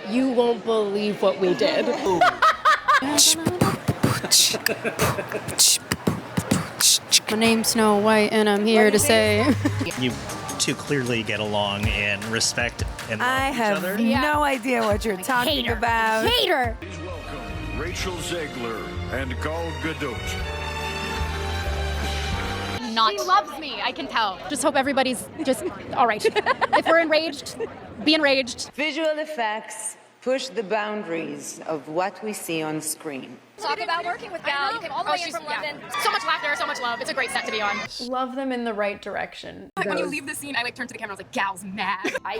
You won't believe what we did. My name's Snow White, and I'm here to say... You two clearly get along and respect and love I each have other. no idea what you're talking about. Hater! Please welcome Rachel Zegler and Gal Gadot. She loves me, I can tell. Just hope everybody's just all right. If we're enraged, be enraged. Visual effects push the boundaries of what we see on screen. Talk about working with Gal. You came all the way in from London. So much laughter, so much love. It's a great set to be on. Love them in the right direction. When you leave the scene, I turned to the camera, I was like, Gal's mad. I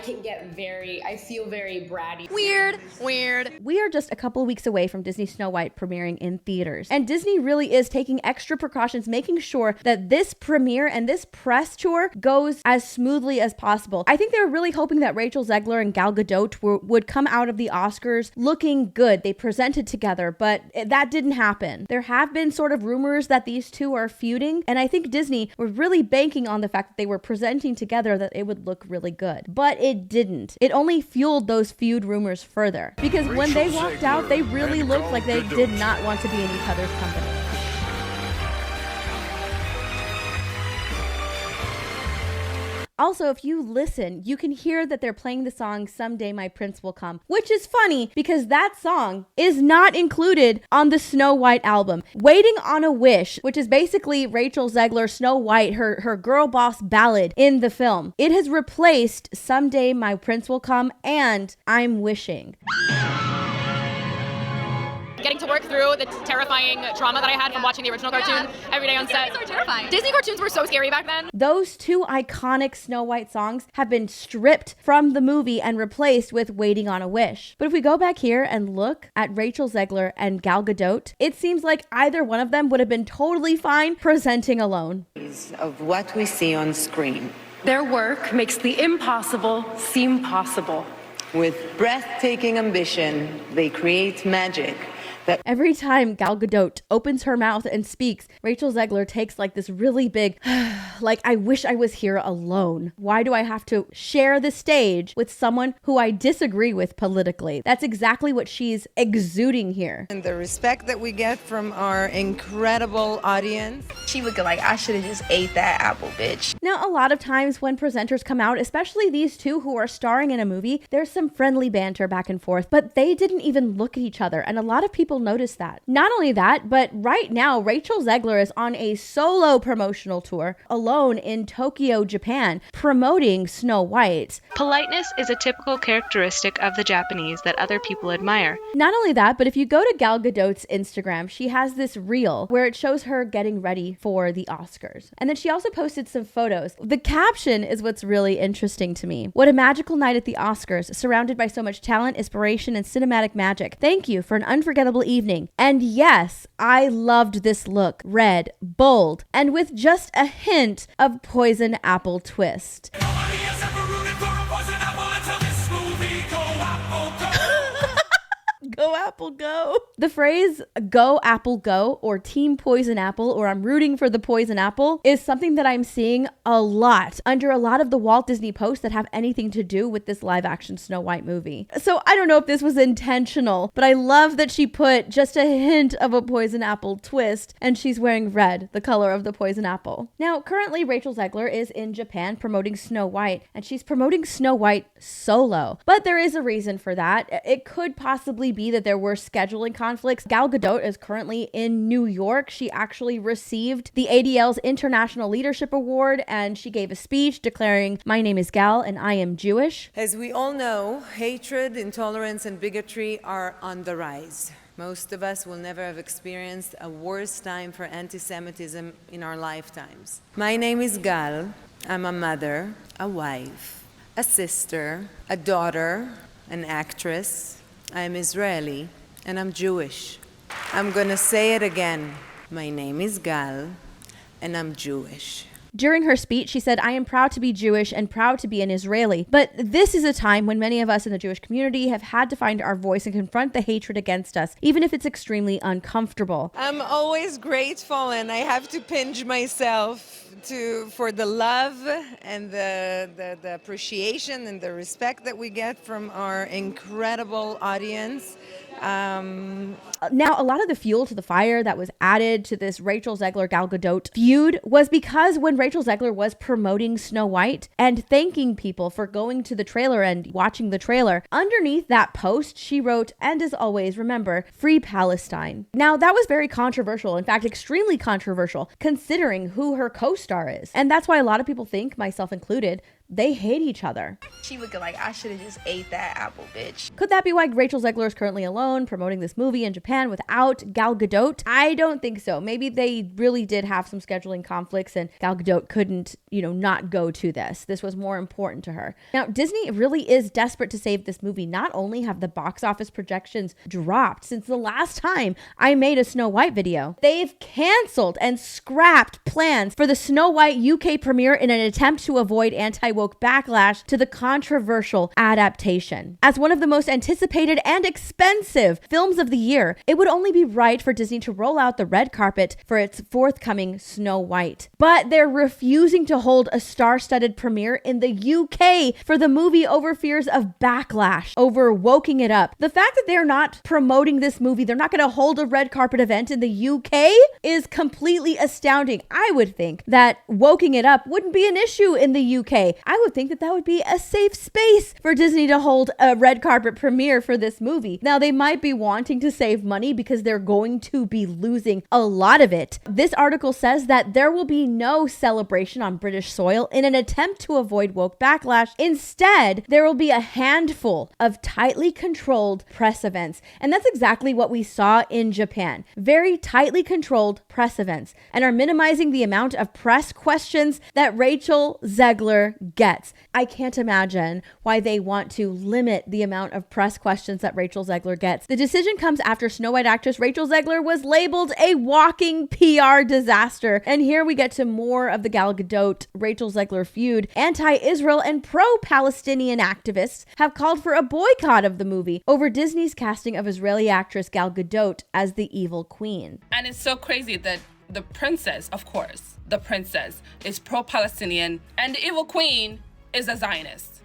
feel very bratty. Weird. We are just a couple weeks away from Disney Snow White premiering in theaters. And Disney really is taking extra precautions, making sure that this premiere and this press tour goes as smoothly as possible. I think they were really hoping that Rachel Zegler and Gal Gadot would come out of the Oscars looking good. They presented together, but that didn't happen. There have been sort of rumors that these two are feuding, and I think Disney was really banking on the fact that they were presenting together that it would look really good. But it didn't. It only fueled those feud rumors further. Because when they walked out, they really looked like they did not want to be in each other's company. Also, if you listen, you can hear that they're playing the song Someday My Prince Will Come, which is funny because that song is not included on the Snow White album. Waiting on a Wish, which is basically Rachel Zegler, Snow White, her girl boss ballad in the film. It has replaced Someday My Prince Will Come and I'm Wishing. Getting to work through the terrifying trauma that I had from watching the original cartoon every day on set. So terrifying. Disney cartoons were so scary back then. Those two iconic Snow White songs have been stripped from the movie and replaced with Waiting on a Wish. But if we go back here and look at Rachel Zegler and Gal Gadot, it seems like either one of them would have been totally fine presenting alone. Of what we see on screen. Their work makes the impossible seem possible. With breathtaking ambition, they create magic. Every time Gal Gadot opens her mouth and speaks, Rachel Zegler takes like this really big, like, I wish I was here alone. Why do I have to share the stage with someone who I disagree with politically? That's exactly what she's exuding here. And the respect that we get from our incredible audience. She looking like I should have just ate that apple, bitch. Now, a lot of times when presenters come out, especially these two who are starring in a movie, there's some friendly banter back and forth, but they didn't even look at each other. And a lot of people notice that. Not only that, but right now, Rachel Zegler is on a solo promotional tour alone in Tokyo, Japan, promoting Snow White. Politeness is a typical characteristic of the Japanese that other people admire. Not only that, but if you go to Gal Gadot's Instagram, she has this reel where it shows her getting ready for the Oscars. And then she also posted some photos. The caption is what's really interesting to me. What a magical night at the Oscars, surrounded by so much talent, inspiration, and cinematic magic. Thank you for an unforgettable evening. And yes, I loved this look. Red, bold, and with just a hint of poison apple twist. Go Apple Go. The phrase go Apple Go or Team Poison Apple or I'm rooting for the poison apple is something that I'm seeing a lot under a lot of the Walt Disney posts that have anything to do with this live action Snow White movie. So I don't know if this was intentional, but I love that she put just a hint of a poison apple twist and she's wearing red, the color of the poison apple. Now, currently Rachel Zegler is in Japan promoting Snow White and she's promoting Snow White solo. But there is a reason for that. It could possibly be that there were scheduling conflicts. Gal Gadot is currently in New York. She actually received the ADL's International Leadership Award and she gave a speech declaring, "My name is Gal and I am Jewish." As we all know, hatred, intolerance, and bigotry are on the rise. Most of us will never have experienced a worse time for anti-Semitism in our lifetimes. My name is Gal. I'm a mother, a wife, a sister, a daughter, an actress. I'm Israeli and I'm Jewish. I'm gonna say it again. My name is Gal and I'm Jewish. During her speech, she said, "I am proud to be Jewish and proud to be an Israeli." But this is a time when many of us in the Jewish community have had to find our voice and confront the hatred against us, even if it's extremely uncomfortable. I'm always grateful and I have to pinch myself for the love and the appreciation and the respect that we get from our incredible audience. Now, a lot of the fuel to the fire that was added to this Rachel Zegler Gal Gadot feud was because when Rachel Zegler was promoting Snow White and thanking people for going to the trailer and watching the trailer, underneath that post, she wrote, "And as always, remember, free Palestine." Now, that was very controversial. In fact, extremely controversial considering who her co-star is. And that's why a lot of people think, myself included, they hate each other. She looking like I should have just ate that apple, bitch. Could that be why Rachel Zegler is currently alone promoting this movie in Japan without Gal Gadot? I don't think so. Maybe they really did have some scheduling conflicts and Gal Gadot couldn't, not go to this. This was more important to her. Now, Disney really is desperate to save this movie. Not only have the box office projections dropped since the last time I made a Snow White video, they've canceled and scrapped plans for the Snow White UK premiere in an attempt to avoid anti-woke backlash to the controversial adaptation. As one of the most anticipated and expensive films of the year, it would only be right for Disney to roll out the red carpet for its forthcoming Snow White. But they're refusing to hold a star-studded premiere in the UK for the movie over fears of backlash over woking it up. The fact that they're not promoting this movie, they're not going to hold a red carpet event in the UK is completely astounding. I would think that woking it up wouldn't be an issue in the UK. I would think that that would be a safe space for Disney to hold a red carpet premiere for this movie. Now, they might be wanting to save money because they're going to be losing a lot of it. This article says that there will be no celebration on British soil in an attempt to avoid woke backlash. Instead, there will be a handful of tightly controlled press events. And that's exactly what we saw in Japan. Very tightly controlled press events, and are minimizing the amount of press questions that Rachel Zegler gets. I can't imagine why they want to limit the amount of press questions that Rachel Zegler gets. The decision comes after Snow White actress Rachel Zegler was labeled a walking PR disaster. And here we get to more of the Gal Gadot Rachel Zegler feud. Anti-Israel and pro-Palestinian activists have called for a boycott of the movie over Disney's casting of Israeli actress Gal Gadot as the evil queen. And it's so crazy that the princess, of course, the princess is pro-Palestinian and the evil queen is a Zionist.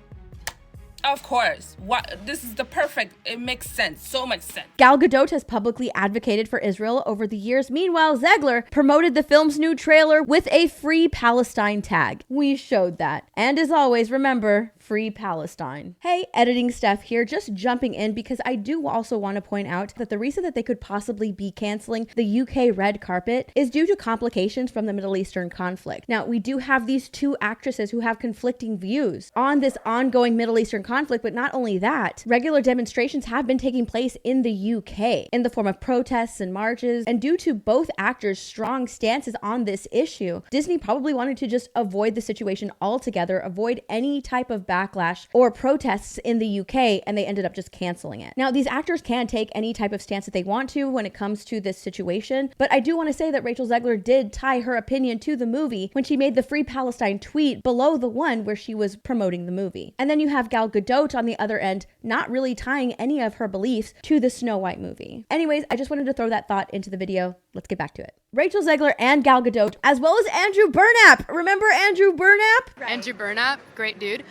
Of course. This is the perfect, it makes sense, so much sense. Gal Gadot has publicly advocated for Israel over the years. Meanwhile, Zegler promoted the film's new trailer with a free Palestine tag. We showed that. And as always, remember, free Palestine. Hey, editing Steph here, just jumping in because I do also want to point out that the reason that they could possibly be canceling the UK red carpet is due to complications from the Middle Eastern conflict. Now, we do have these two actresses who have conflicting views on this ongoing Middle Eastern conflict, but not only that, regular demonstrations have been taking place in the UK in the form of protests and marches, and due to both actors' strong stances on this issue, Disney probably wanted to just avoid the situation altogether, avoid any type of backlash or protests in the UK, and they ended up just canceling it. Now, these actors can take any type of stance that they want to when it comes to this situation, but I do want to say that Rachel Zegler did tie her opinion to the movie when she made the Free Palestine tweet below the one where she was promoting the movie. And then you have Gal Gadot on the other end, not really tying any of her beliefs to the Snow White movie. Anyways, I just wanted to throw that thought into the video. Let's get back to it. Rachel Zegler and Gal Gadot, as well as Andrew Burnap. Remember Andrew Burnap? Andrew Burnap, great dude.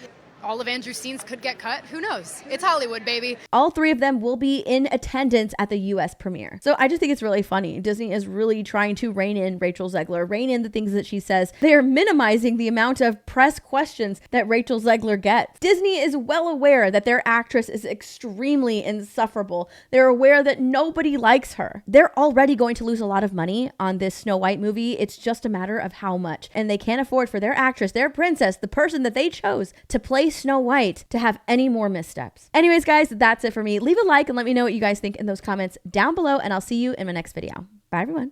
All of Andrew's scenes could get cut. Who knows? It's Hollywood, baby. All three of them will be in attendance at the US premiere. So I just think it's really funny. Disney is really trying to rein in Rachel Zegler, rein in the things that she says. They are minimizing the amount of press questions that Rachel Zegler gets. Disney is well aware that their actress is extremely insufferable. They're aware that nobody likes her. They're already going to lose a lot of money on this Snow White movie. It's just a matter of how much. And they can't afford for their actress, their princess, the person that they chose to play Snow White, to have any more missteps. Anyways, guys, that's it for me. Leave a like and let me know what you guys think in those comments down below, and I'll see you in my next video. Bye, everyone.